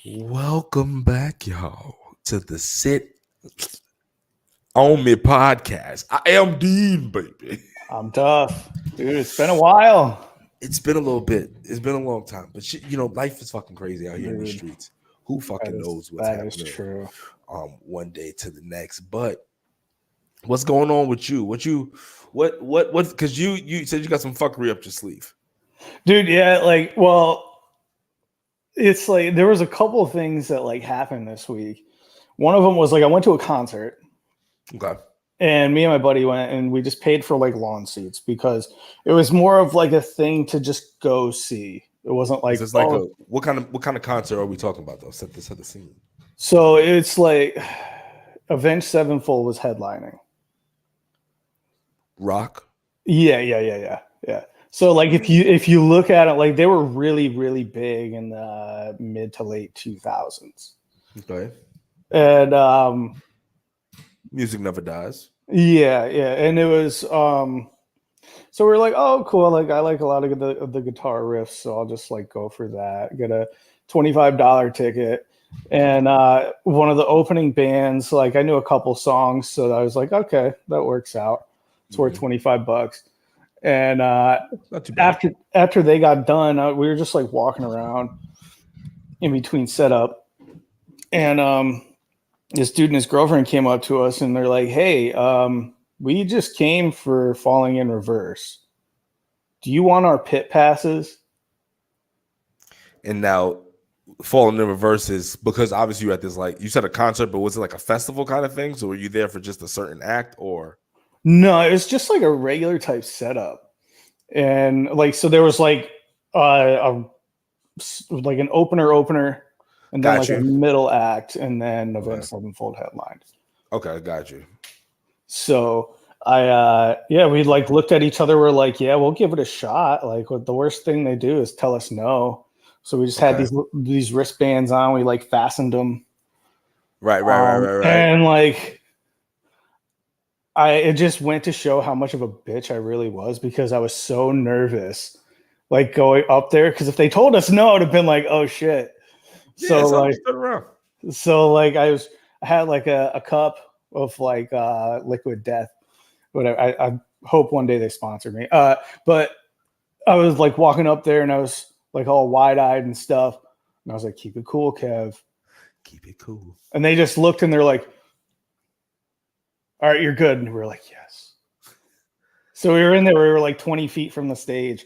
Welcome back, y'all, to the Sit On Me podcast. I am Dean, baby. I'm Duff. Dude, it's been a while. It's been a little bit. It's been a long time, but life is fucking crazy out here in these Dude, streets. Who fucking knows what's that is happening true. one day to the next? But what's going on with you? Because you said you got some fuckery up your sleeve. Dude, yeah, it's like there was a couple of things that happened this week. One of them was I went to a concert Okay. and me and my buddy went and we just paid for lawn seats because it was more of a thing to just go see. It wasn't like, Is this what kind of concert are we talking about though? Set the scene. So it's Avenged Sevenfold was headlining. Rock. Yeah. So if you look at it, they were really, really big in the mid to late 2000s. Okay. And Music never dies. yeah. And it was so we're like, oh cool, I like a lot of the guitar riffs, so I'll just go for that. Get a $25 ticket. And one of the opening bands, I knew a couple songs, so I was like, okay, that works out. It's worth $25. And Not too bad. after they got done, we were just walking around in between setup, and this dude and his girlfriend came up to us, and they're like, "Hey, we just came for Falling in Reverse. Do you want our pit passes?" And now, Falling in Reverse is because obviously you're at this you said a concert, but was it a festival kind of thing? So were you there for just a certain act or? No, it was just a regular type setup. And so there was an opener, and then a middle act, and then Avenged Sevenfold headlined. Okay, got you. So we looked at each other. We're like, yeah, we'll give it a shot. The worst thing they do is tell us no. So we just had these wristbands on. We fastened them. Right. And it just went to show how much of a bitch I really was, because I was so nervous, going up there. Because if they told us no, it'd have been oh shit. Yeah, so I had a cup of Liquid Death, whatever. I hope one day they sponsor me. But I was walking up there, and I was all wide eyed and stuff, and I was like, "Keep it cool, Kev. Keep it cool." And they just looked, and they're like, "All right, you're good." And we were like, "Yes." So we were in there. We were 20 feet from the stage.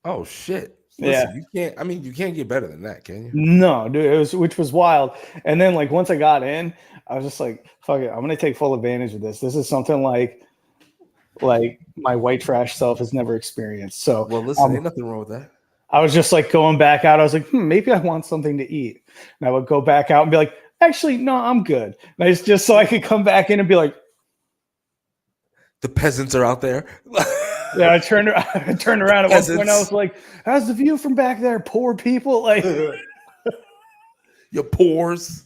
Oh shit! Listen, yeah, you can't get better than that, can you? No, dude, which was wild. And then once I got in, I was just like, "Fuck it, I'm gonna take full advantage of this. This is something like my white trash self has never experienced." So, well, listen, ain't nothing wrong with that. I was just going back out. I was like, maybe I want something to eat, and I would go back out and be like, actually, no, I'm good. And it's just so I could come back in and be like, the peasants are out there. Yeah, I turned around at one point. I was like, "How's the view from back there, poor people?" Your pores.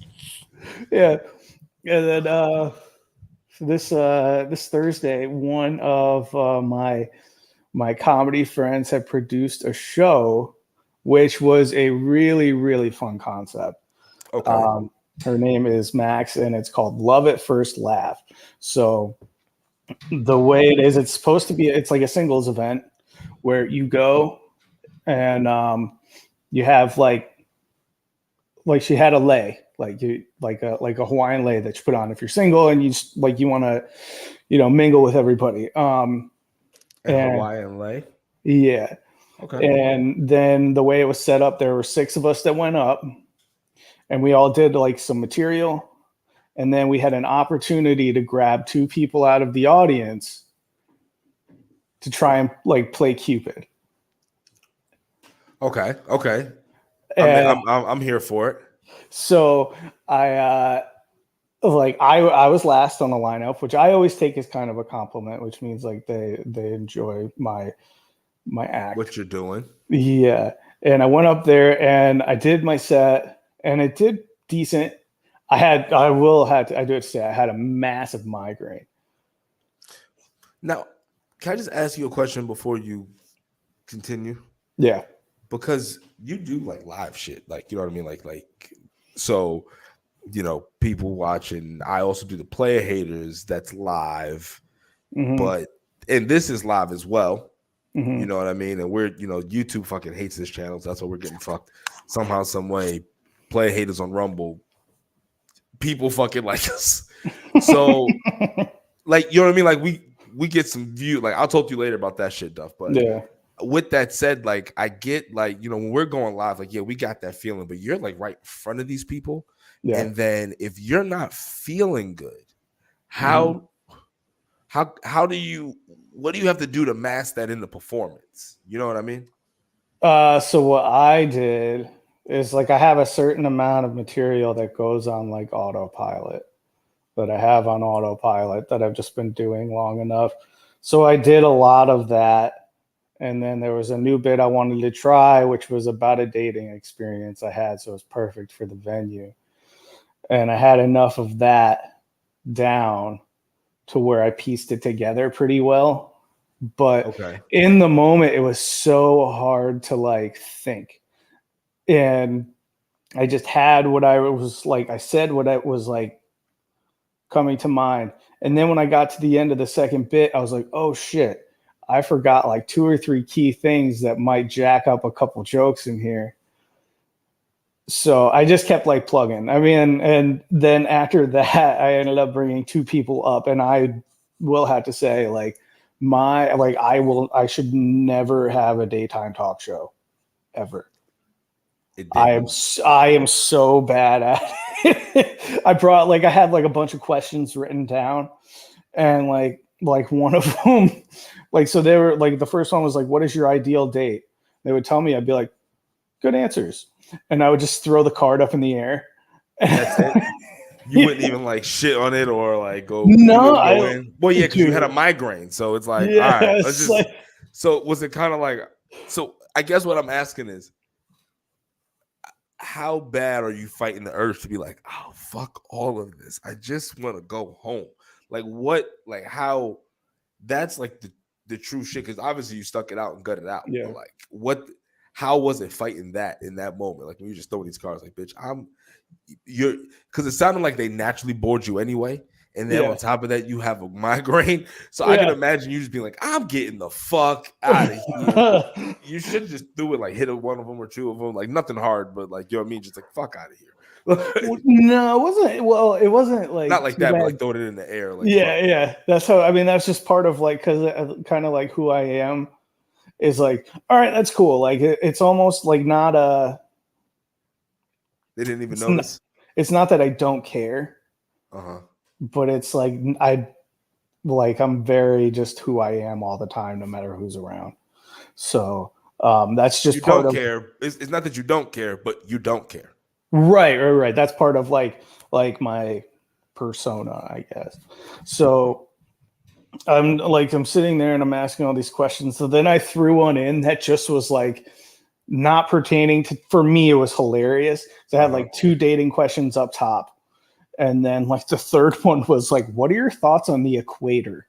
Yeah. And then this Thursday, one of my comedy friends had produced a show, which was a really, really fun concept. Okay. Her name is Max, and it's called Love at First Laugh. So the way it is, it's supposed to be, it's a singles event where you go and you have she had a lei, a Hawaiian lei that you put on if you're single and you just, you want to mingle with everybody. And Hawaiian lei. Yeah. Okay. And then the way it was set up, there were 6 of us that went up, and we all did some material. And then we had an opportunity to grab 2 people out of the audience to try and play Cupid. Okay. I'm here for it. So I was last on the lineup, which I always take as kind of a compliment, which means they enjoy my act. What you're doing. Yeah. And I went up there and I did my set, and it did decent. I do have to say, I had a massive migraine. Now, can I just ask you a question before you continue? Yeah. Because you do like live shit, like you know what I mean, like so people watching. I also do the player haters that's live, but and this is live as well. You know what I mean? And we're YouTube fucking hates this channel, so that's why we're getting fucked somehow, some way. Player haters on Rumble, people fucking like us. So like you know what I mean? Like we get some view. Like I'll talk to you later about that shit, Duff. But Yeah. with that said, like I get like when we're going live, like we got that feeling, but you're like right in front of these people, and then if you're not feeling good, how do you what do you have to do to mask that in the performance? You know what I mean? So what I did is like I have a certain amount of material that goes on like autopilot that I have on autopilot that I've just been doing long enough. So I did a lot of that. And then there was a new bit I wanted to try, which was about a dating experience I had. So it was perfect for the venue. And I had enough of that down to where I pieced it together pretty well. But in the moment, it was so hard to like think. And I just had what I was like, I said what I was like coming to mind. And then when I got to the end of the second bit, I was like, oh shit, I forgot like 2 or 3 key things that might jack up a couple jokes in here. So I just kept like plugging. I mean, and then after that, I ended up bringing 2 people up, and I will have to say, like, I should never have a daytime talk show ever. I am so bad at it. I had like a bunch of questions written down, and like one of them, like, so they were like, the first one was like, what is your ideal date? They would tell me, I'd be like, good answers. And I would just throw the card up in the air. That's it. You wouldn't even like shit on it or like go. No, go in. Well, yeah, because you had a migraine, so it's like, all right, let's just. Like, so was it kind of like? So I guess what I'm asking is, how bad are you fighting the urge to be like, oh fuck all of this? I just want to go home. Like what? Like how? That's like the true shit. Because obviously you stuck it out and gut it out. Yeah. But like what? How was it fighting that in that moment? Like when you just throwing these cards, like bitch, you're because it sounded like they naturally bored you anyway. And then on top of that, you have a migraine. So I can imagine you just being like, I'm getting the fuck out of here. You should just do it, like hit one of them or 2 of them. Like nothing hard, but like, you know what I mean? Just like, fuck out of here. No, it wasn't. Well, it wasn't like. Not like that, but like throwing it in the air. Like, yeah. That's how, I mean, that's just part of like, because kind of like who I am is like, all right, that's cool. Like it's almost like not a. They didn't even notice. It's not that I don't care. Uh-huh. But it's like I'm very just who I am all the time, no matter who's around. So that's just part of. Care. It's not that you don't care, but you don't care. Right. That's part of like my persona, I guess. So I'm sitting there and I'm asking all these questions. So then I threw one in that just was like not pertaining to. For me, it was hilarious. So I had like 2 dating questions up top. And then like the third one was like, what are your thoughts on the equator?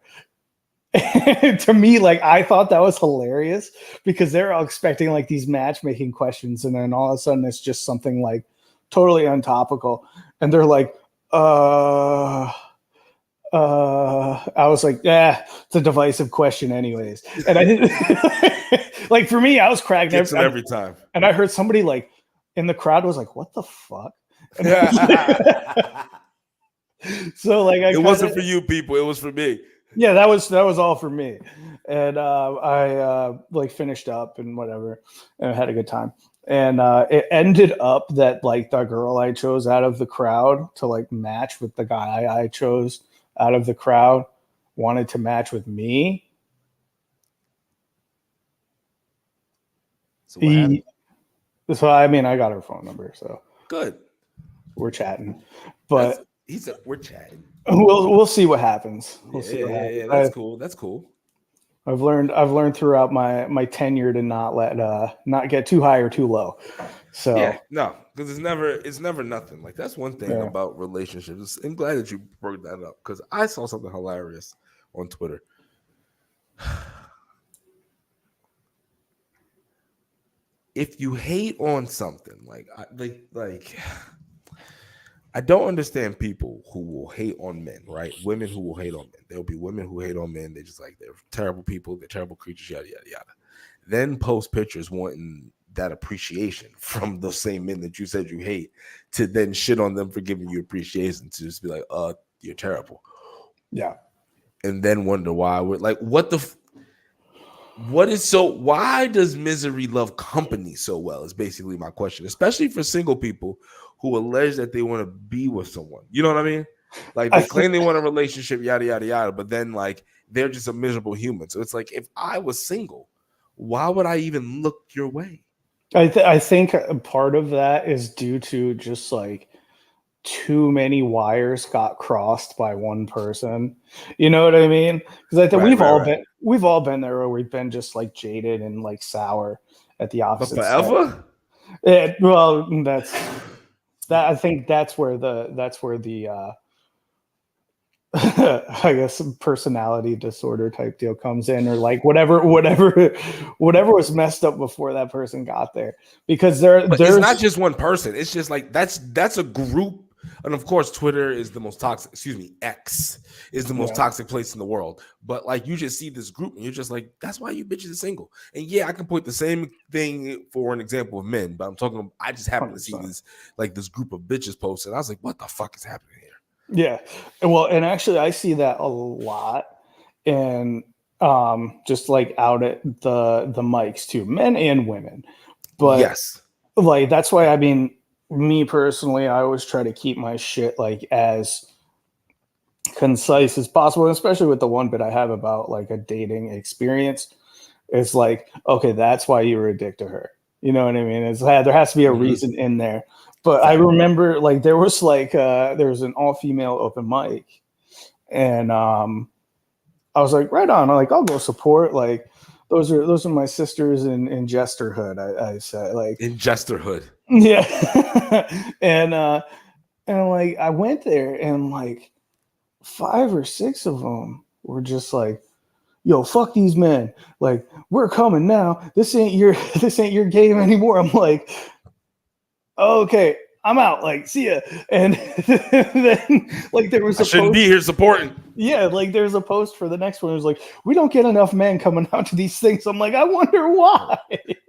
To me, like I thought that was hilarious because they're all expecting like these matchmaking questions. And then all of a sudden it's just something like totally untopical. And they're like, I was like, yeah, it's a divisive question anyways. And I didn't like, for me, I was cracking every time. And I heard somebody like in the crowd was like, what the fuck? So like it wasn't for you people, it was for me. Yeah, that was all for me. And I like finished up and whatever and I had a good time. And it ended up that like the girl I chose out of the crowd to like match with the guy I chose out of the crowd wanted to match with me. So what happened? So I mean, I got her phone number, so good. We're chatting, but he said we're chatting. We'll see what happens. We'll see what happens. Yeah, that's cool. That's cool. I've learned throughout my tenure to not get too high or too low. So yeah, no, because it's never nothing. Like that's one thing about relationships. I'm glad that you brought that up because I saw something hilarious on Twitter. if you hate on something, like I don't understand people who will hate on men, right? Women who will hate on men. There'll be women who hate on men. They're just like, they're terrible people, they're terrible creatures, yada yada yada. Then post pictures wanting that appreciation from those same men that you said you hate, to then shit on them for giving you appreciation, to just be like, you're terrible. Yeah. And then wonder why we're like, why does misery love company so well is basically my question, especially for single people who allege that they want to be with someone. You know what I mean? Like they claim they want a relationship, yada yada yada, but then like they're just a miserable human. So it's like, if I was single, why would I even look your way? I think part of that is due to just like too many wires got crossed by one person. You know what I mean? Because I think we've all been there, where we've been just like jaded and like sour at the opposite. But forever? Well, I think that's where the I guess personality disorder type deal comes in, or like whatever was messed up before that person got there. Because there's not just one person. It's just like that's a group. And of course, Twitter is the most toxic. X is the most toxic place in the world. But like, you just see this group, and you're just like, that's why you bitches are single. And yeah, I can point the same thing for an example of men, but I just happen 100%. To see this group of bitches post, and I was like, what the fuck is happening here? Yeah, well, and actually, I see that a lot, and just like out at the mics too, men and women. But yes, like that's why, I mean, me personally, I always try to keep my shit like as concise as possible, especially with the one bit I have about like a dating experience. It's like, okay, that's why you were a dick to her. You know what I mean? There has to be a reason in there. But I remember like there was an all-female open mic, and I was like, right on. I'm like, I'll go support. Like those are my sisters in Jesterhood. I said, like, in Jesterhood. Yeah. and like I went there, and like 5 or 6 of them were just like, yo, fuck these men. Like, we're coming now. This ain't your game anymore. I'm like, okay, I'm out. Like, see ya. And then like there was I shouldn't be here supporting. Yeah, like there's a post for the next one. It was like, we don't get enough men coming out to these things. I'm like, I wonder why.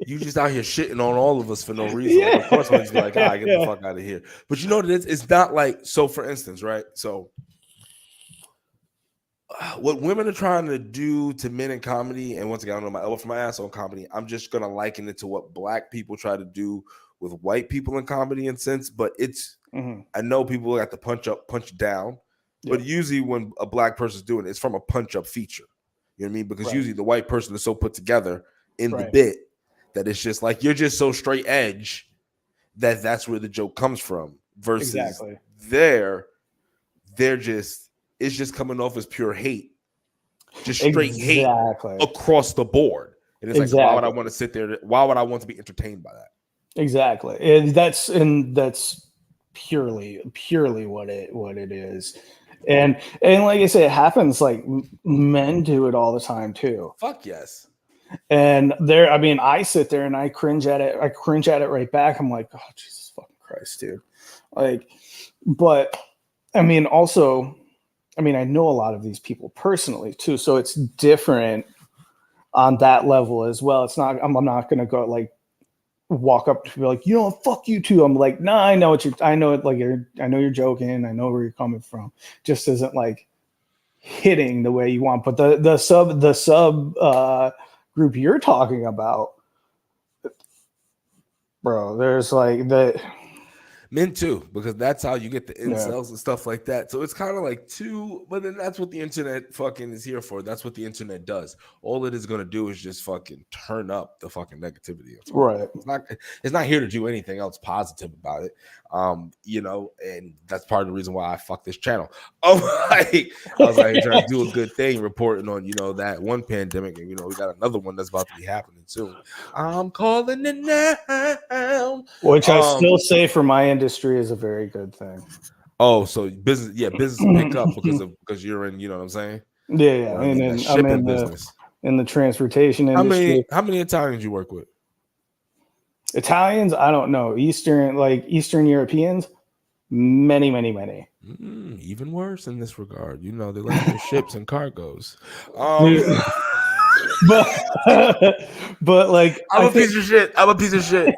You just out here shitting on all of us for no reason. Yeah. Like, of course, I'm just like, get the fuck out of here. But you know what it is? It's not like, so for instance, right? So what women are trying to do to men in comedy, and once again, I don't know my elbow from my ass on comedy, I'm just gonna liken it to what black people try to do with white people in comedy in sense, but it's I know people got to punch up, punch down, but usually when a black person's doing it, it's from a punch up feature. You know what I mean? Because usually the white person is so put together in the bit that it's just like, you're just so straight edge that's where the joke comes from. Versus they're just, it's just coming off as pure hate, just straight hate across the board. And it's like, why would I want to sit there? Why would I want to be entertained by that? Exactly. And that's purely what it is. And like I say, it happens. Like men do it all the time too. Fuck yes. And there, I mean, I sit there and I cringe at it. I cringe at it right back. I'm like, oh Jesus fucking Christ, dude. Like, but I mean, also, I mean, I know a lot of these people personally too, so it's different on that level as well. It's not. I'm not gonna go like walk up to be like, you know, fuck you too. I'm like, nah, I know I know it. Like I know you're joking. I know where you're coming from. Just isn't like hitting the way you want. But the sub group you're talking about, bro, there's like the men too, because that's how you get the incels and stuff like that. So it's kind of like but then that's what the internet fucking is here for. That's what the internet does. All it is going to do is just fucking turn up the fucking negativity. Right. It's not here to do anything else positive about it. You know, and that's part of the reason why I fuck this channel. I was like trying to do a good thing, reporting on, you know, that one pandemic, and you know, we got another one that's about to be happening soon. I'm calling it now. Which I still say for my industry is a very good thing. Oh, so business pick up because you're in, you know what I'm saying? Yeah. And then I'm in business. In the transportation industry. How many Italians you work with? Italians, I don't know. Eastern Europeans, many, many, many. Even worse in this regard. You know, they like their ships and cargoes. But but like I'm a piece of shit. I'm a piece of shit.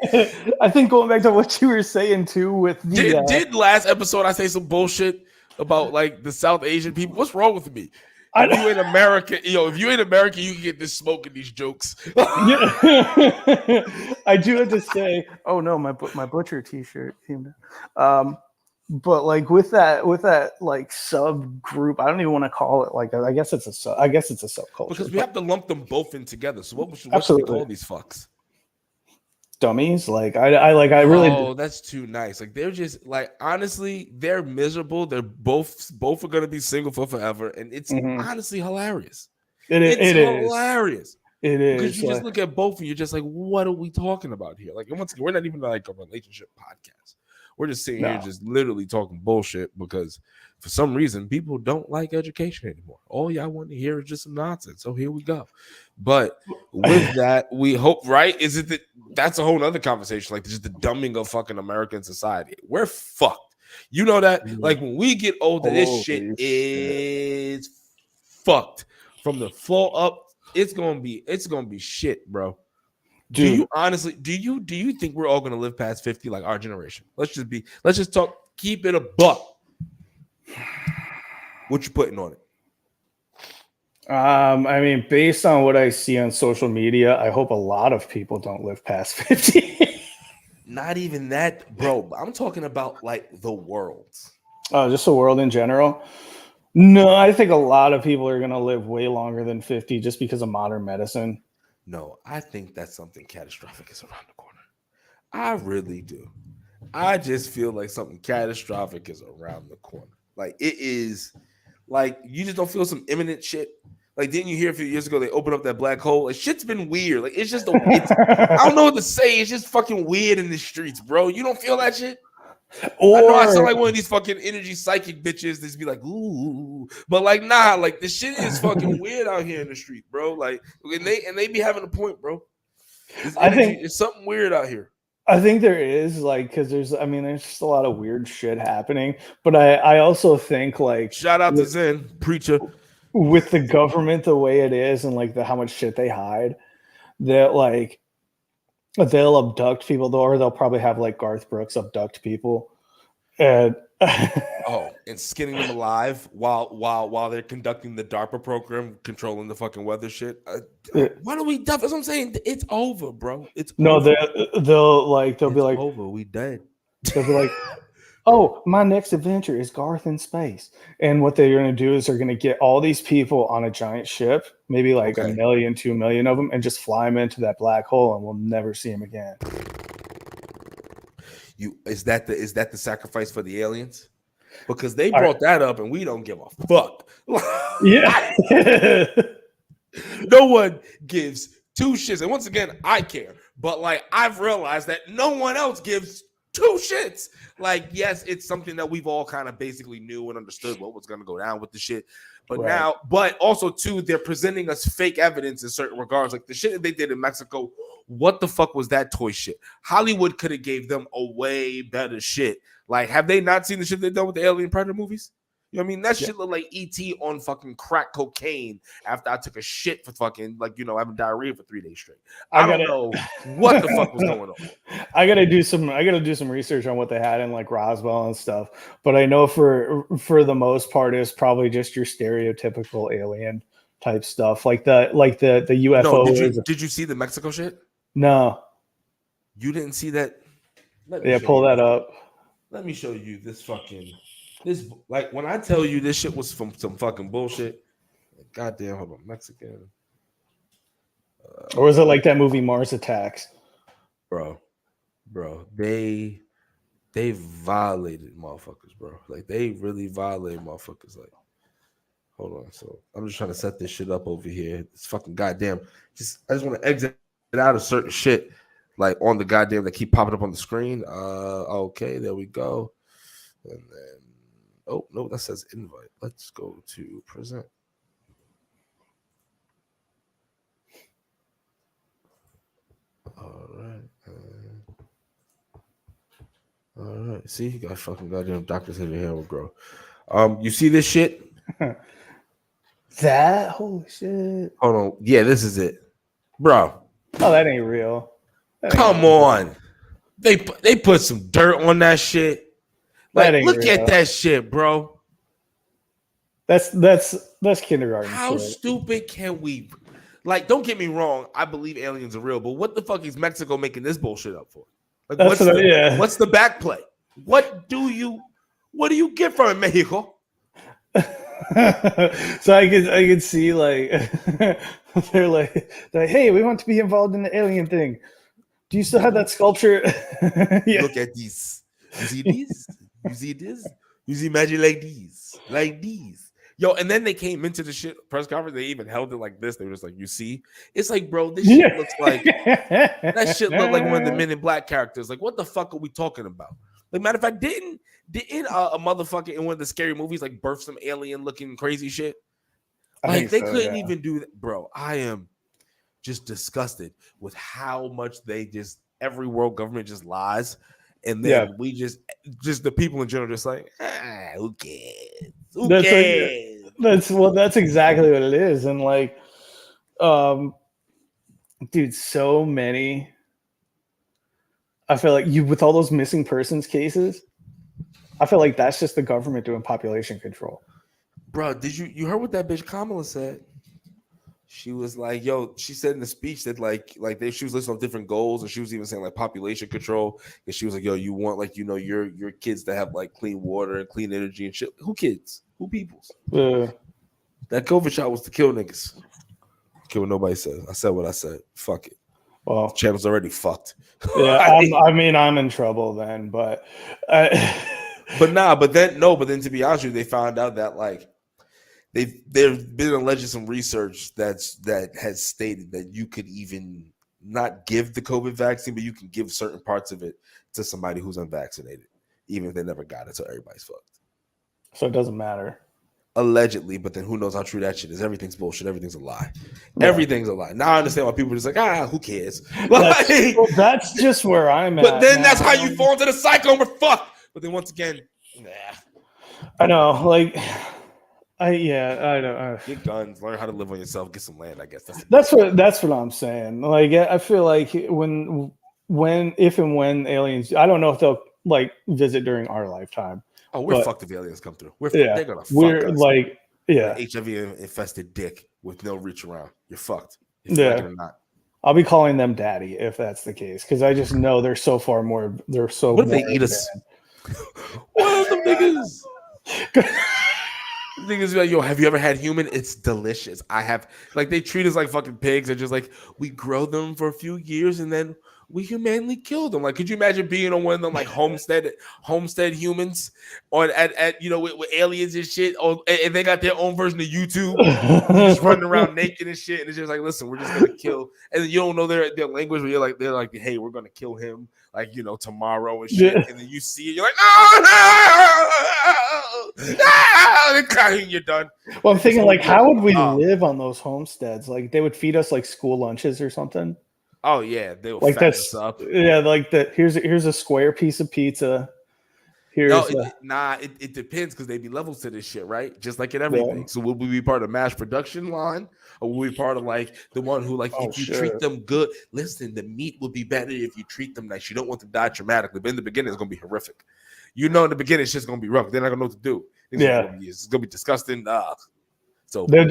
I think going back to what you were saying too with the Did last episode I say some bullshit about like the South Asian people? What's wrong with me? If you in America, if you in America, you can get this smoking these jokes. I do have to say, oh no, my butcher T-shirt. But like with that like subgroup, I don't even want to call it like I guess it's a subculture because we have to lump them both in together. So what should we call these fucks? Dummies. Like I really. Oh, that's too nice. Like they're just like honestly, they're miserable. They're both are gonna be single for forever, and it's honestly hilarious. It's hilarious. It is because you just look at both and you're just like, what are we talking about here? Like once again, we're not even like a relationship podcast. We're just sitting here just literally talking bullshit because for some reason people don't like education anymore. All y'all want to hear is just some nonsense. So here we go. But with that, we hope, right? Is it that's a whole other conversation, like just the dumbing of fucking American society. We're fucked. You know that? Like when we get older, this shit is fucked. From the floor up, it's gonna be shit, bro. Dude. Do you honestly do you think we're all gonna live past 50 like our generation? Let's just talk, keep it a buck. What you putting on it? I mean, based on what I see on social media, I hope a lot of people don't live past 50. Not even that, bro. I'm talking about like the world. Oh, just the world in general. No, I think a lot of people are gonna live way longer than 50 just because of modern medicine. No, I think that something catastrophic is around the corner. I really do. I just feel like something catastrophic is around the corner. Like it is, like you just don't feel some imminent shit. Like didn't you hear a few years ago they opened up that black hole? Like shit's been weird. Like it's just I don't know what to say. It's just fucking weird in the streets, bro. You don't feel that shit? I know I sound like one of these fucking energy psychic bitches that's be like, ooh, but like nah, like the shit is fucking weird out here in the street, bro. Like and they be having a point, bro. I think it's something weird out here. I think there is, like, because there's just a lot of weird shit happening. But I also think, like, shout out to Zen preacher, with the government the way it is and like how much shit they hide, that like they'll abduct people, or they'll probably have like Garth Brooks abduct people, and and skinning them alive while they're conducting the DARPA program, controlling the fucking weather shit. Why don't we Duff? That's what I'm saying. It's over, bro. It's over. They'll be like, over. We dead. They'll be like, oh, my next adventure is Garth in space. And what they're going to do is they're going to get all these people on a giant ship, maybe like 1 million, 2 million of them, and just fly them into that black hole, and we'll never see them again. Is that the sacrifice for the aliens? Because they brought that up, and we don't give a fuck. Yeah. No one gives two shits. And once again, I care. But like I've realized that no one else gives two shits. Like, yes, it's something that we've all kind of basically knew and understood what was going to go down with the shit. But now, but also too, they're presenting us fake evidence in certain regards. Like the shit that they did in Mexico, what the fuck was that toy shit? Hollywood could have gave them a way better shit. Like, have they not seen the shit they've done with the Alien Predator movies? You know what I mean? That shit looked like E.T. on fucking crack cocaine after I took a shit for fucking, like, you know, having diarrhea for 3 days straight. I don't know what the fuck was going on. I gotta do some research on what they had in like Roswell and stuff. But I know for the most part it's probably just your stereotypical alien type stuff. Like the UFO. No, did you see the Mexico shit? No. You didn't see that? Yeah, pull that up. Let me show you this fucking like when I tell you this shit was from some fucking bullshit. Goddamn, hold on, Mexican. Or was it like that movie Mars Attacks? Bro, they violated motherfuckers, bro. Like they really violated motherfuckers. Like, hold on. So I'm just trying to set this shit up over here. It's fucking goddamn. I just want to exit out of certain shit, like on the goddamn that keep popping up on the screen. Okay, there we go. And then, oh no, that says invite. Let's go to present. All right. All right. See, you got fucking goddamn doctor said your hair will grow. You see this shit? That holy shit. Hold on. Yeah, this is it, bro. Oh, that ain't real. That ain't Come real. on. They put some dirt on that shit. That Like, ain't look real. at that shit, bro. That's kindergarten How shit. stupid can we? Like, don't get me wrong. I believe aliens are real, but what the fuck is Mexico making this bullshit up for? Like, That's what's the back play? What do you get from it, Mexico? So I could see like they're like, hey, we want to be involved in the alien thing. Do you still have that sculpture? Yeah. Look at these. You see these? You see this? You see magic like these. Yo, and then they came into the shit press conference. They even held it like this. They were just like, you see? It's like, bro, this shit looks like that shit looked like one of the Men in Black characters. Like, what the fuck are we talking about? Like, matter of fact, didn't a motherfucker in one of the scary movies like birth some alien looking crazy shit? Like, they couldn't even do that, bro. I am just disgusted with how much every world government just lies, and then we just the people in general just like, who cares? Who cares? That's exactly what it is, and like, dude, so many. I feel like with all those missing persons cases, I feel like that's just the government doing population control. Bro, did you heard what that bitch Kamala said? She was like, yo, she said in the speech that she was listing off different goals, and she was even saying like population control. And she was like, yo, you want like, you know, your kids to have like clean water and clean energy and shit. Who kids? Who peoples? That COVID shot was to kill niggas. Kill what nobody says. I said what I said. Fuck it. Well, the channel's already fucked. Yeah, I'm in trouble then, but then to be honest with you, they found out that like there's been alleged some research that has stated that you could even not give the COVID vaccine, but you can give certain parts of it to somebody who's unvaccinated, even if they never got it. So everybody's fucked. So it doesn't matter. Allegedly, but then who knows how true that shit is? Everything's bullshit. Everything's a lie. Yeah. Everything's a lie. Now I understand why people are just like, who cares? That's just where I'm at. But then that's how you fall into the cycle and we're fucked. But then once again, I know, like, I don't. Get guns, learn how to live on yourself, get some land. I guess that's what I'm saying. Like, I feel like if and when aliens, I don't know if they'll like visit during our lifetime. Oh, we're fucked if aliens come through. They're gonna fuck us. Like, HIV infested dick with no reach around. You're fucked. Or not. I'll be calling them daddy if that's the case, because I just know they're so far more. They're so. What if they eat us? What are the niggas? Niggas be like, yo, have you ever had human? It's delicious. I have. Like, they treat us like fucking pigs. They're just like, we grow them for a few years and then we humanely kill them. Like, could you imagine being on one of them like homestead humans on at with aliens and shit? And they got their own version of YouTube, just running around naked and shit. And it's just like, listen, we're just gonna kill. And then you don't know their language. Where they're like, hey, we're gonna kill him, like tomorrow and shit. And then you see it, you're like, oh no, you're done. Well, I'm thinking like, how would we live on those homesteads? Like, they would feed us like school lunches or something. Oh yeah, they will like fatten us up. Yeah, like that. Here's a square piece of pizza. It depends because they be levels to this shit, right? Just like in everything. Yeah. So will we be part of mass production line, or will we be part of like the one who like if you treat them good? Listen, the meat will be better if you treat them nice. You don't want them to die traumatically, but in the beginning it's gonna be horrific. In the beginning it's just gonna be rough. They're not gonna know what to do. It's gonna be disgusting. So they're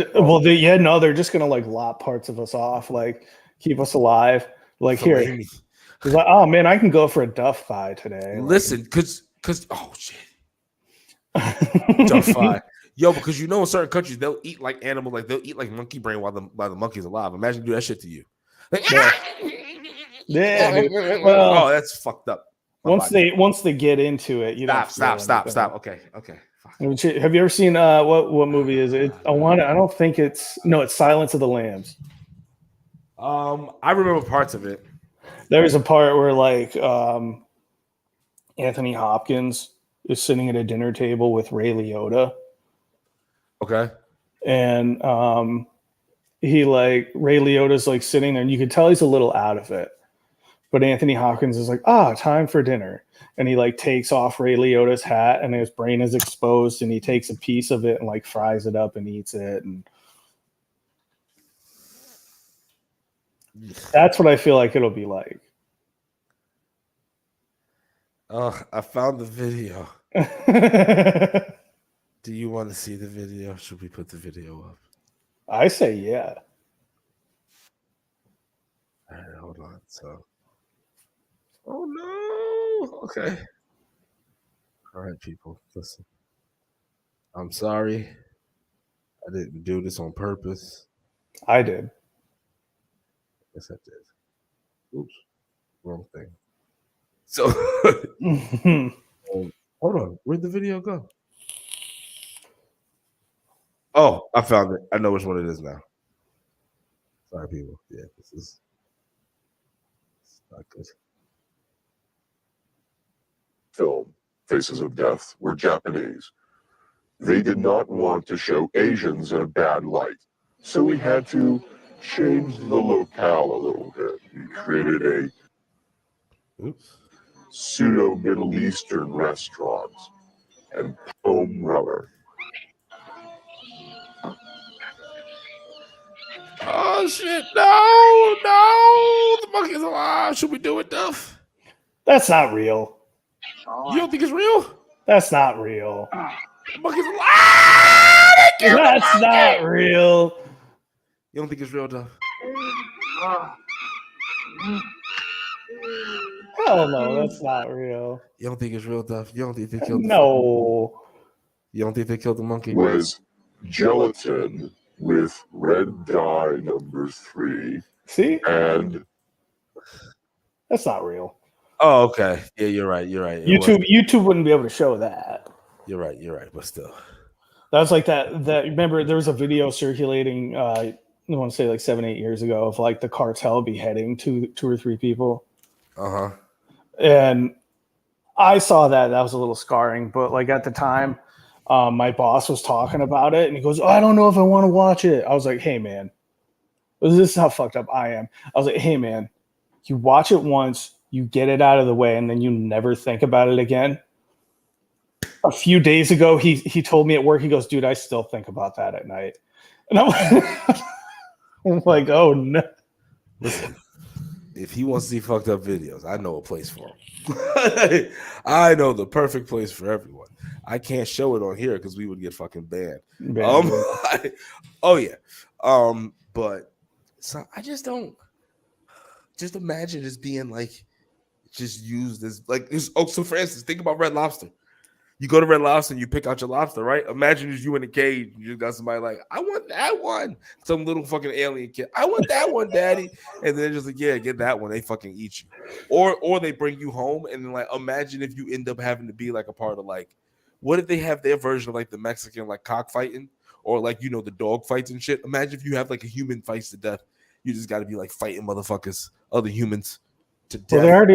just gonna like lop parts of us off, like keep us alive. Like here, it's like, oh man, I can go for a Duff pie today. Listen, because oh shit, Duff pie, yo, because in certain countries they'll eat like animal, like they'll eat like monkey brain while the monkey's alive. Imagine do that shit to you. Like, well, that's fucked up. Once they get into it, stop. Okay. Fuck. Have you ever seen what movie is it? It's Silence of the Lambs. I remember parts of it. There's a part where like Anthony Hopkins is sitting at a dinner table with Ray Liotta. Okay. And Ray Liotta's like sitting there, and you can tell he's a little out of it. But Anthony Hopkins is like, time for dinner. And he like takes off Ray Liotta's hat and his brain is exposed and he takes a piece of it and like fries it up and eats it. And that's what I feel like it'll be like. Oh, I found the video. Do you want to see the video? Should we put the video up? I say yeah. All right, hold on. So, oh no. Okay. All right, people, listen. I'm sorry. I didn't do this on purpose. I did. Yes, I did. Oops, wrong thing. So, hold on. Where'd the video go? Oh, I found it. I know which one it is now. Sorry, people. Yeah, this is not good. Film Faces of Death were Japanese. They did not want to show Asians in a bad light, so we had to change the locale a little bit. We created a pseudo-Middle Eastern restaurant and foam rubber. Oh shit! No! The monkey's alive. Should we do it, Duff? That's not real. You don't think it's real? That's not real. The monkey's alive. That's not real. You don't think it's real, Duff? Hell no, that's not real. You don't think it's real, Duff? You don't think they killed? No. You don't think they killed the monkey? Was gelatin with red dye number 3. See? And that's not real. Oh, okay. Yeah, you're right. You're right. YouTube wouldn't be able to show that. You're right. But still, that was like that. Remember, there was a video circulating. I want to say like 7-8 years ago of like the cartel beheading two or three people. And I saw that. That was a little scarring. But like at the time, my boss was talking about it, and he goes, I don't know if I want to watch it. I was like, hey man, this is how fucked up I am. I was like, hey man, you watch it once. You get it out of the way, and then you never think about it again. A few days ago, he told me at work, he goes, dude, I still think about that at night. And I'm like, oh, no. Listen, if he wants to see fucked up videos, I know a place for him. I know the perfect place for everyone. I can't show it on here because we would get fucking banned. Oh, yeah. But so I just don't. Just imagine just being like, just used as like, so for instance, think about Red Lobster. You go to Red Lobster and you pick out your lobster, right? Imagine it's you in a cage. You just got somebody like, I want that one. Some little fucking alien kid. I want that one, daddy. And then just like, yeah, get that one. They fucking eat you. Or they bring you home and then like, imagine if you end up having to be like a part of like, what if they have their version of like the Mexican like cockfighting or like, you know, the dog fights and shit. Imagine if you have like a human fights to death. You just got to be like fighting motherfuckers, other humans to death. Well,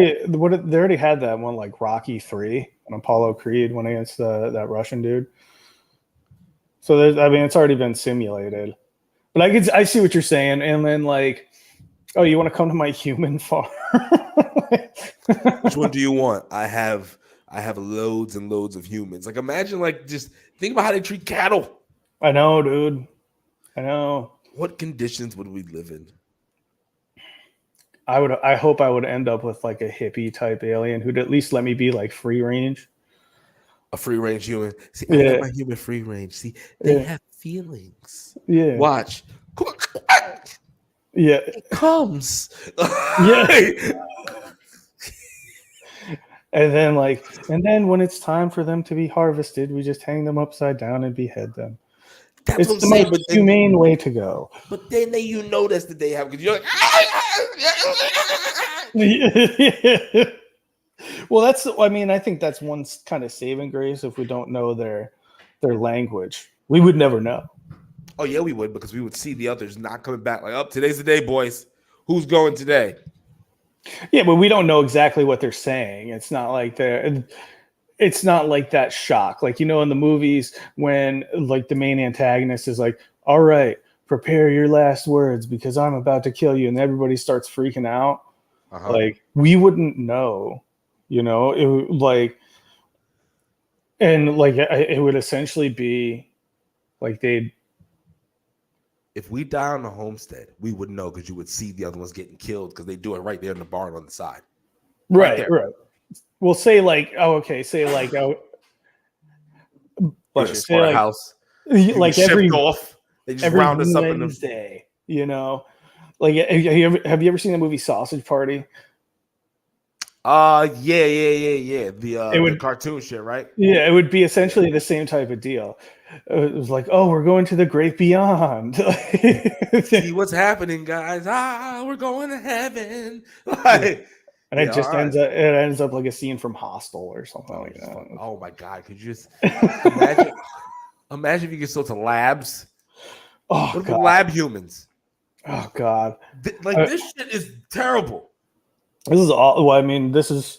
they already had that one like Rocky 3 and Apollo Creed went against that Russian dude. So it's already been simulated. But I see what you're saying. And then like, oh, you want to come to my human farm? Which one do you want? I have loads and loads of humans. Like imagine like just think about how they treat cattle. I know, dude. I know. What conditions would we live in? I hope I would end up with like a hippie type alien who'd at least let me be like free range. A free range human. See, I like my human free range. See, they have feelings. Yeah. Watch. Yeah. It comes. Yeah. And then when it's time for them to be harvested, we just hang them upside down and behead them. That's it's the most humane way to go. But then you notice that they have because you're like, well, I think that's one kind of saving grace if we don't know their language. We would never know. Oh yeah, we would because we would see the others not coming back. Like, oh, today's the day, boys. Who's going today? Yeah, but we don't know exactly what they're saying. It's not like it's not like that shock. Like, you know, in the movies when like the main antagonist is like, all right, prepare your last words because I'm about to kill you. And everybody starts freaking out. Like we wouldn't know, you know, it like, and like it would essentially be like they'd. If we die on the homestead, we would know because you would see the other ones getting killed because they do it right there in the barn on the side. Right. We'll say like, say like, bless you. Say like house. Like every off. They just round us up in the Wednesday, you know. Like, have you ever seen the movie Sausage Party? Yeah. The cartoon shit, right? Yeah, it would be essentially the same type of deal. It was like, oh, we're going to the great beyond. See what's happening, guys. We're going to heaven. Like, and it just ends up like a scene from Hostel or something like that. Oh my god, could you just imagine if you get sold to labs? Oh, what about lab humans? Oh god. This shit is terrible. This is all. Well, I mean, this is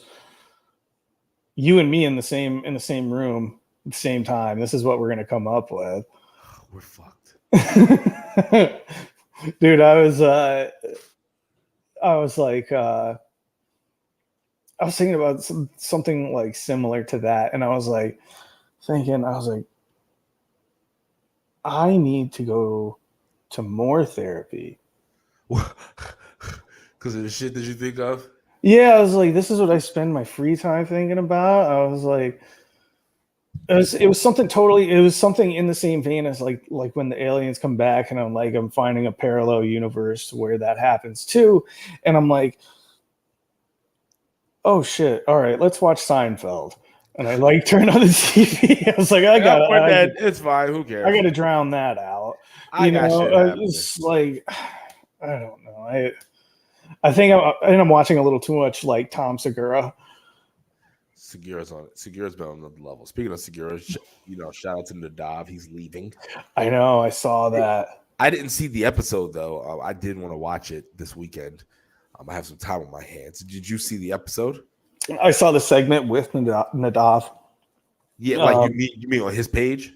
you and me in the same room at the same time. This is what we're gonna come up with. We're fucked. Dude, I was thinking about something like similar to that, and I was like, I need to go to more therapy. Because of the shit that you think of? Yeah, I was like, this is what I spend my free time thinking about. I was like, it was something in the same vein as like when the aliens come back and I'm finding a parallel universe where that happens too. And I'm like, oh shit, all right, let's watch Seinfeld. And I turn on the TV. I was like, it's fine. Who cares? I got to drown that out. It's like, I don't know. I think I'm watching a little too much like Tom Segura. Segura's on it. Segura's been on another level. Speaking of Segura, shout out to Duff. He's leaving. I know. I saw that. I didn't see the episode though. I did want to watch it this weekend. I have some time on my hands. Did you see the episode? I saw the segment with Nadav. Yeah, like you mean on his page?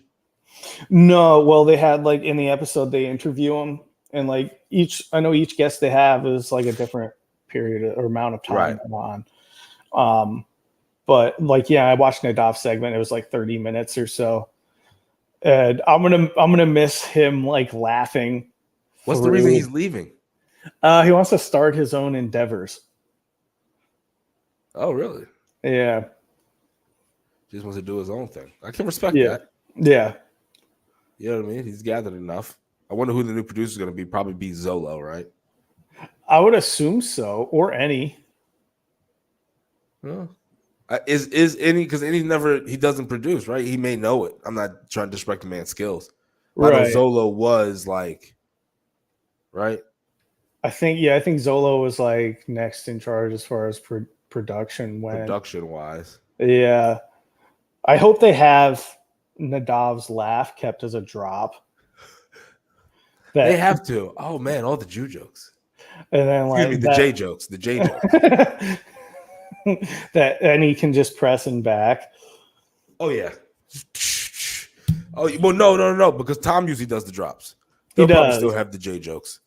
No, well, they had like in the episode they interview him, and like each guest they have is like a different period or amount of time on. But like, yeah, I watched Nadav's segment. It was like 30 minutes or so, and I'm gonna miss him like laughing. What's the reason he's leaving? He wants to start his own endeavors. Oh, really? Yeah. He just wants to do his own thing. I can respect that. Yeah. You know what I mean? He's gathered enough. I wonder who the new producer is going to be. Probably be Zolo, right? I would assume so, or any. Well, is any because he doesn't produce, right? He may know it. I'm not trying to disrespect the man's skills. Right. I know Zolo was like, right? I think Zolo was like next in charge as far as production went. Production wise. Yeah. I hope they have Nadav's laugh kept as a drop. They have to. Oh man, all the Jew jokes. And then the J jokes. The J jokes. and he can just press and back. Oh yeah. Oh well, no, because Tom usually does the drops. They'll probably still have the J jokes.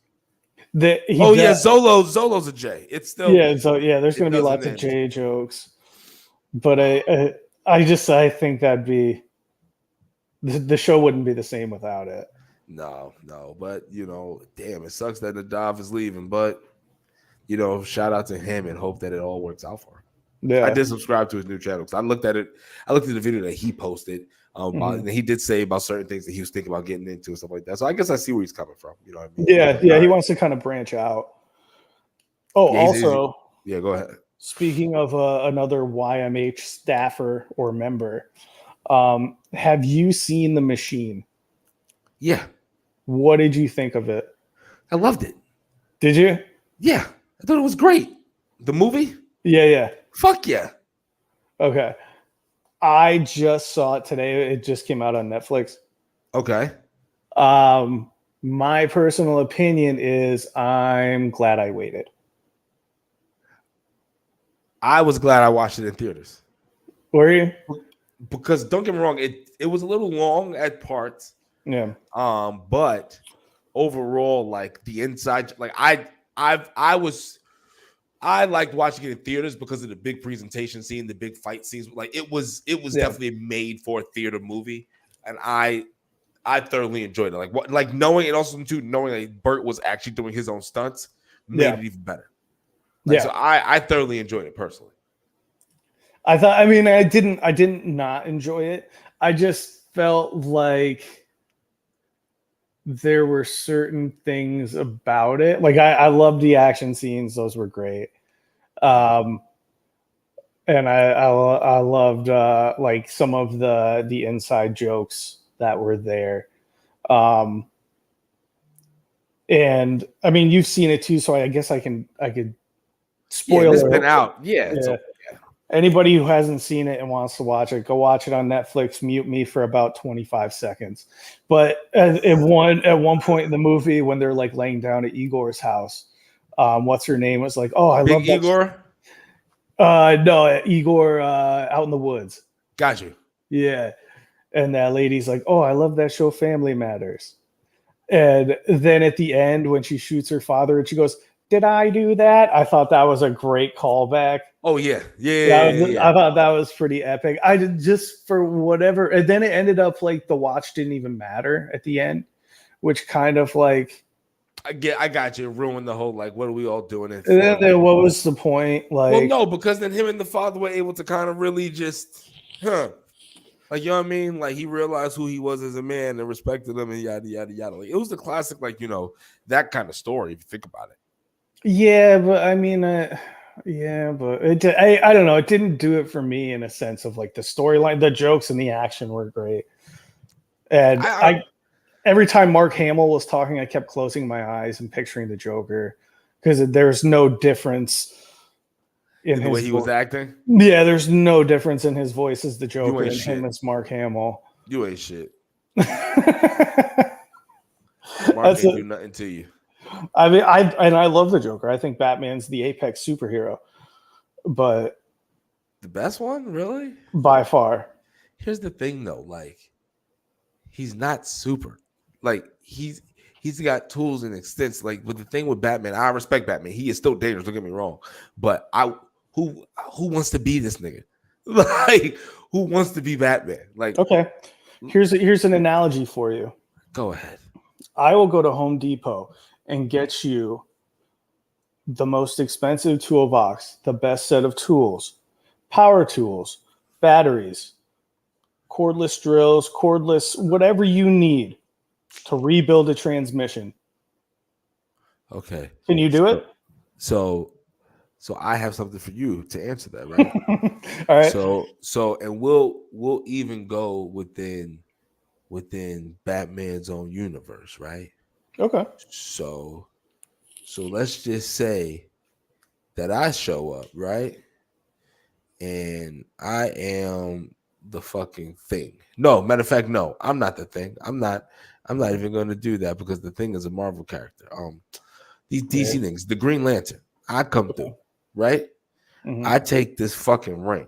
Zolo's a J. It's still there's going to be lots of J jokes, but I think that'd be the show wouldn't be the same without it. No, but damn, it sucks that Nadav is leaving, but shout out to him and hope that it all works out for him. Yeah, I did subscribe to his new channel because I looked at the video that he posted. And he did say about certain things that he was thinking about getting into and stuff like that. So I guess I see where he's coming from. You know what I mean? Yeah, he wants to kind of branch out. Oh, yeah, also, go ahead. Speaking of another YMH staffer or member, have you seen The Machine? Yeah. What did you think of it? I loved it. Did you? Yeah, I thought it was great. The movie? Yeah. Fuck yeah. Okay. I just saw it today. It just came out on Netflix. Okay. My personal opinion is I'm glad I waited. I was glad I watched it in theaters. Were you? Because don't get me wrong, it was a little long at parts. Yeah. But overall, like the inside, like I I liked watching it in theaters because of the big presentation scene, the big fight scenes. Like it was definitely made for a theater movie, and I thoroughly enjoyed it. Like knowing it also too, knowing that Burt was actually doing his own stunts made it even better. So I thoroughly enjoyed it personally. I didn't not enjoy it. I just felt like there were certain things about it. Like I loved the action scenes; those were great. And I loved like some of the inside jokes that were there. And I mean, you've seen it too, so I guess I could spoil it's it. been out. Yeah. Anybody who hasn't seen it and wants to watch it, go watch it on Netflix. Mute me for about 25 seconds. But at one point in the movie, when they're like laying down at Igor's house, what's her name was like, "Oh, I love that Igor." No, Igor out in the woods. Got you. Yeah, and that lady's like, "Oh, I love that show, Family Matters." And then at the end, when she shoots her father, and she goes, "Did I do that?" I thought that was a great callback. Oh yeah. I thought that was pretty epic. I did just for whatever, and then it ended up like the watch didn't even matter at the end, which kind of like I got you. Ruined the whole like, what are we all doing? And then what was the point? Like, well, no, because then him and the father were able to kind of really just, like, you know what I mean? Like he realized who he was as a man and respected him and yada yada yada. Like, it was the classic, like, you know, that kind of story if you think about it. Yeah, but I mean, but I don't know. It didn't do it for me in a sense of like the storyline, the jokes and the action were great. And every time Mark Hamill was talking, I kept closing my eyes and picturing the Joker because there's no difference in the way he was acting. Yeah, there's no difference in his voice as the Joker and him as Mark Hamill. You ain't shit. Mark ain't do nothing to you. I mean, I love the Joker. I think Batman's the apex superhero, but the best one, really, by far. Here's the thing, though. Like, he's not super. Like, he's got tools and extents. Like, but the thing with Batman, I respect Batman. He is still dangerous. Don't get me wrong. But who wants to be this nigga? Like, who wants to be Batman? Like, okay, here's an analogy for you. Go ahead. I will go to Home Depot and get you the most expensive toolbox, the best set of tools, power tools, batteries, cordless drills, cordless, whatever you need to rebuild a transmission. Okay. Can you do it? So I have something for you to answer that, right? All right. So and we'll even go within Batman's own universe, right? Okay. So let's just say that I show up, right? And I am the fucking Thing. No, matter of fact, no, I'm not the Thing. I'm not even going to do that because the Thing is a Marvel character. These DC things, the Green Lantern, I come through, right? Mm-hmm. I take this fucking ring,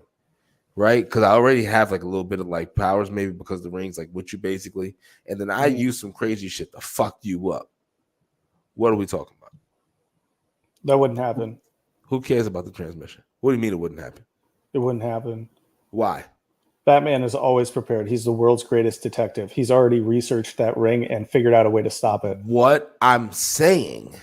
right? Because I already have like a little bit of like powers, maybe because the ring's like with you basically, and then I use some crazy shit to fuck you up. What are we talking about? That wouldn't happen. Who cares about the transmission? What do you mean it wouldn't happen? It wouldn't happen. Why? Batman is always prepared. He's the world's greatest detective. He's already researched that ring and figured out a way to stop it. What I'm saying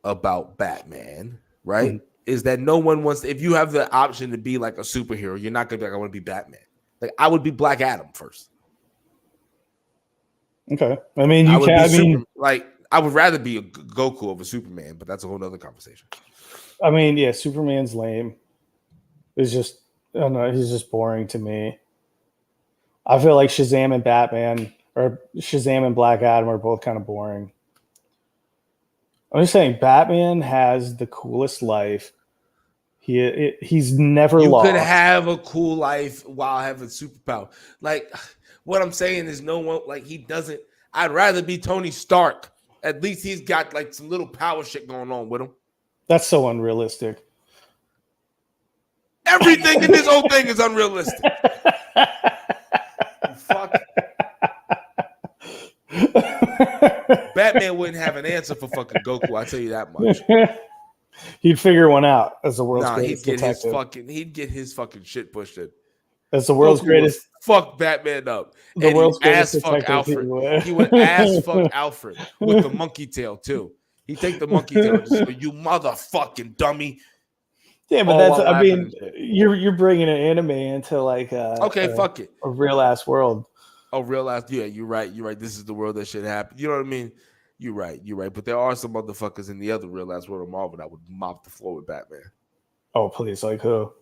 about Batman, right, is that no one wants, if you have the option to be like a superhero, you're not going to be like, I want to be Batman. Like, I would be Black Adam first. Okay. I mean, you can, I would rather be a Goku over Superman, but that's a whole other conversation. I mean, yeah, Superman's lame. It's just, I don't know, he's just boring to me. I feel like Shazam and Batman, or Shazam and Black Adam, are both kind of boring. I'm just saying, Batman has the coolest life. He's never lost. You could have a cool life while having superpower. Like, what I'm saying is no one, like, he doesn't. I'd rather be Tony Stark. At least he's got like some little power shit going on with him. That's so unrealistic. Everything in this whole thing is unrealistic. Fuck. Batman wouldn't have an answer for fucking Goku. I tell you that much. He'd figure one out as the world's Nah, greatest detective. he'd get his fucking shit pushed in. As the world's Goku greatest, would fuck Batman up. the And world's he'd greatest ass fuck detective. Alfred. He would ass fuck Alfred with the monkey tail too. He'd take the monkey tail and just go, "You motherfucking dummy." Yeah, but All that's, while I laughing mean, and shit. you're bringing an anime into like Okay, fuck it. a real ass world. Oh, real ass. Yeah, you're right. You're right. This is the world that shit happen. You know what I mean? You're right. You're right. But there are some motherfuckers in the other real ass world of Marvel that would mop the floor with Batman. Oh, please, like who?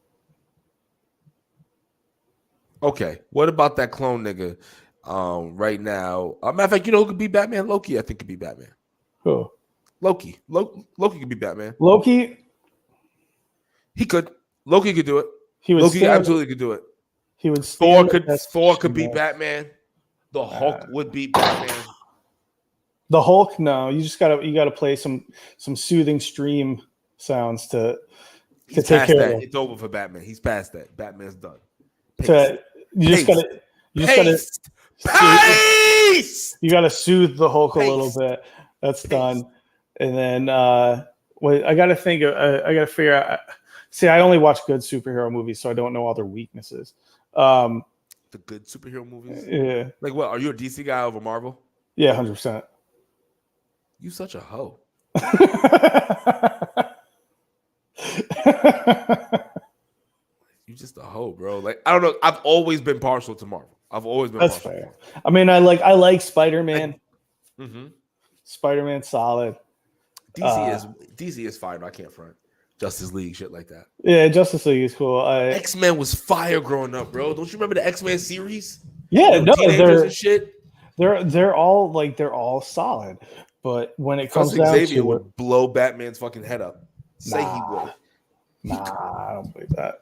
Okay. What about that clone nigga? Right now. Matter of fact, you know who could be Batman? Loki, I think could be Batman. Who? Loki. Loki could be Batman. Loki. He could. Loki could do it. He would Loki stand, absolutely could do it. He would. Thor Stand could be Batman. The Hulk would be Batman. The Hulk, no. You gotta play some soothing stream sounds to He's take past care that. of it. It's over for Batman. He's past that. Batman's done. You just gotta you gotta soothe the Hulk a little bit. That's done. And then wait, I gotta think. I gotta figure out. See, I only watch good superhero movies, so I don't know all their weaknesses. The good superhero movies. Yeah. Like what? Are you a DC guy over Marvel? Yeah, 100%. You such a hoe. You just a hoe, bro. Like I don't know. I've always been partial to Marvel. I've always been. That's fair. I mean, I like Spider-Man. Spider-Man, solid. DC is fire. I can't front. Justice League, shit like that. Yeah, Justice League is cool. X-Men was fire growing up, bro. Don't you remember the X-Men series? Yeah, no, teenagers and shit. They're all solid. But when it comes down Xavier to would blow Batman's fucking head up. Say he would. I don't believe that.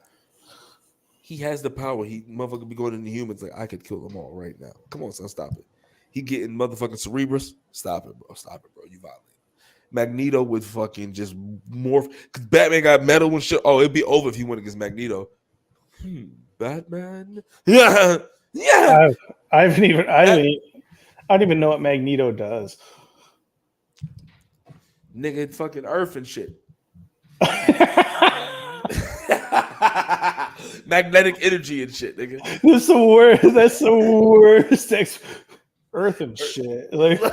He has the power. He motherfucker be going into humans like I could kill them all right now. Come on, son, stop it. He getting motherfucking Cerebrus. Stop it, bro. Stop it, bro. You violate. Magneto would fucking just morph because Batman got metal and shit. Oh, it'd be over if he went against Magneto. Batman. Yeah. I don't even know what Magneto does. Nigga, fucking Earth and shit. Magnetic energy and shit, nigga. That's the worst. That's the worst. Earth and shit. Like, all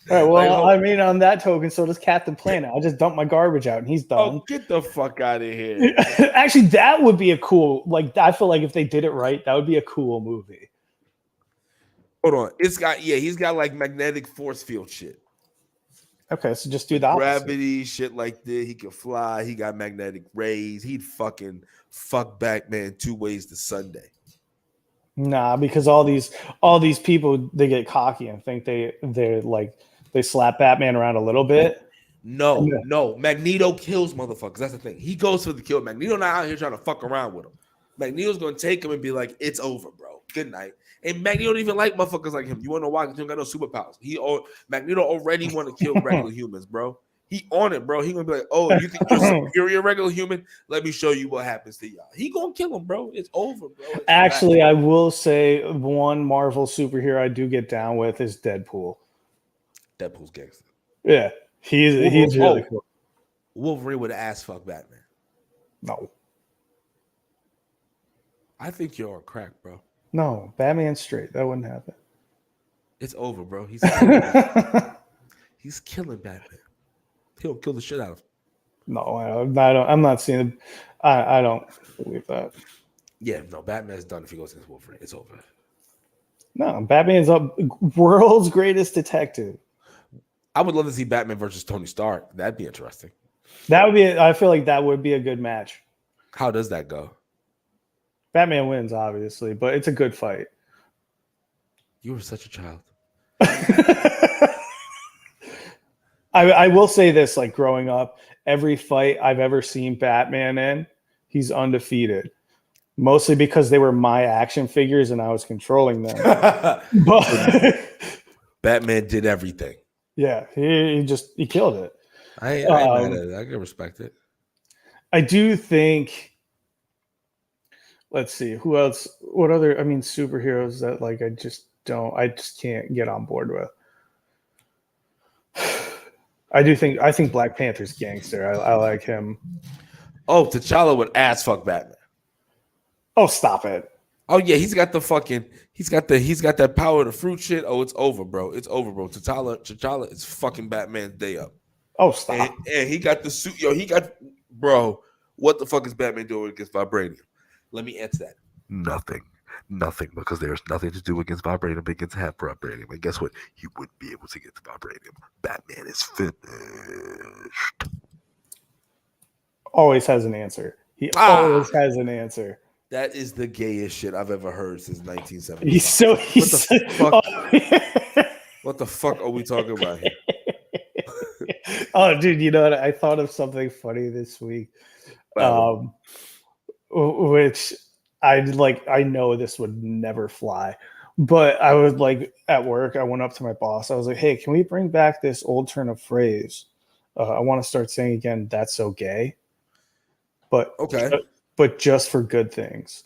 right. Well, I mean, on that token, so does Captain Planet. I just dump my garbage out, and he's done. Oh, get the fuck out of here! Actually, that would be a cool. Like, I feel like if they did it right, that would be a cool movie. Hold on, he's got like magnetic force field shit. Okay, so just do that. Gravity, shit like that. He can fly. He got magnetic rays. He'd fucking fuck Batman 2 ways to Sunday. Nah, because all these people, they get cocky and think they slap Batman around a little bit. No. Magneto kills motherfuckers. That's the thing. He goes for the kill. Magneto not out here trying to fuck around with him. Magneto's gonna take him and be like, "It's over, bro. Good night." And Magneto don't even like motherfuckers like him. You wanna know why? Because he don't got no superpowers. Magneto already want to kill regular humans, bro. He on it, bro. He gonna be like, "Oh, you think you're a regular human? Let me show you what happens to y'all." He gonna kill him, bro. It's over, bro. Actually, I will say one Marvel superhero I do get down with is Deadpool. Deadpool's gangster. Yeah, he's really cool. Wolverine would ass fuck Batman. No, I think you're on crack, bro. No, Batman's straight. That wouldn't happen. It's over, bro. He's killing Batman. He'll kill the shit out of him. No, I'm not seeing it. I don't believe that. Yeah, no, Batman's done if he goes against Wolverine. It's over. No, Batman's up world's greatest detective. I would love to see Batman versus Tony Stark. That'd be interesting. I feel like that would be a good match. How does that go? Batman wins, obviously, but it's a good fight. You were such a child. I will say this, like growing up, every fight I've ever seen Batman in, he's undefeated. Mostly because they were my action figures and I was controlling them. But Batman did everything. Yeah, he killed it. I ain't mad at it. I can respect it. I do think. Let's see who else. What other? I mean, superheroes that like I just can't get on board with. I think Black Panther's gangster. I like him. Oh, T'Challa would ass fuck Batman. Oh, stop it. Oh yeah, he's got that power of the fruit shit. Oh, it's over, bro. It's over, bro. T'Challa is fucking Batman's day up. Oh, stop. And he got the suit. Yo, bro. What the fuck is Batman doing against vibranium? Let me answer that. Nothing, because there's nothing to do against vibranium against half vibranium. And guess what? He wouldn't be able to get to vibranium. Batman is finished. Always has an answer. He always has an answer. That is the gayest shit I've ever heard since 1970. What the fuck are we talking about here? Oh, dude, you know what? I thought of something funny this week. Which I know this would never fly, but I was like at work. I went up to my boss. I was like, "Hey, can we bring back this old turn of phrase? I want to start saying again. That's so gay." But okay, but just for good things.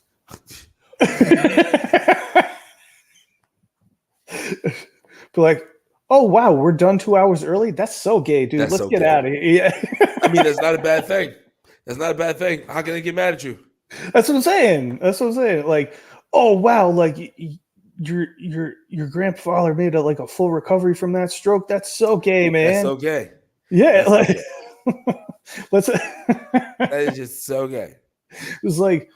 Be like, oh wow, we're done 2 hours early. That's so gay, dude. Let's get out of here. Yeah. I mean, that's not a bad thing. That's not a bad thing. How can they get mad at you? That's what I'm saying. Like, oh wow, like your grandfather made a full recovery from that stroke. That's so gay, man. That's so gay. Yeah, like let's. That is just so gay. It's like,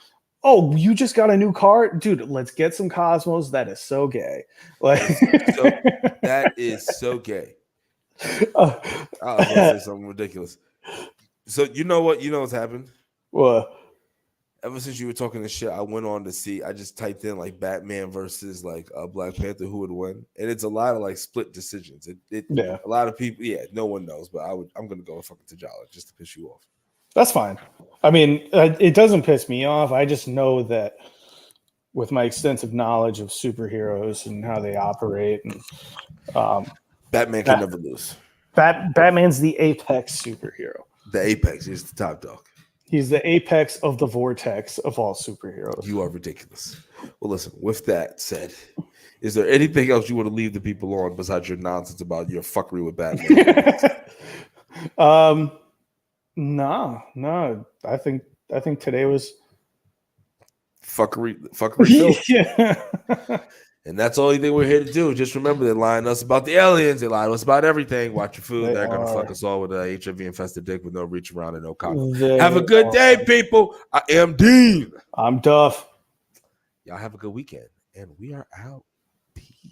oh, you just got a new car, dude. Let's get some Cosmos. That is so gay. Like that is so gay. I was gonna say something ridiculous. So you know what's happened? What? Ever since you were talking this shit, I went on to see. I just typed in like Batman versus like Black Panther, who would win, and it's a lot of like split decisions. A lot of people, no one knows, but I'm gonna go with fucking T'Challa just to piss you off. That's fine. I mean, it doesn't piss me off. I just know that with my extensive knowledge of superheroes and how they operate, and Batman can never lose. Batman's the apex superhero. The apex is the top dog. He's the apex of the vortex of all superheroes. You are ridiculous. Well, listen, with that said, is there anything else you want to leave the people on besides your nonsense about your fuckery with Batman? No. I think today was fuckery filled. Yeah. And that's the only thing we're here to do. Just remember, they're lying to us about the aliens. They lie to us about everything. Watch your food. They're going to fuck us all with an HIV-infested dick with no reach around and no cock. Have a good day, people. I am Dean. I'm Duff. Y'all have a good weekend. And we are out. Peace.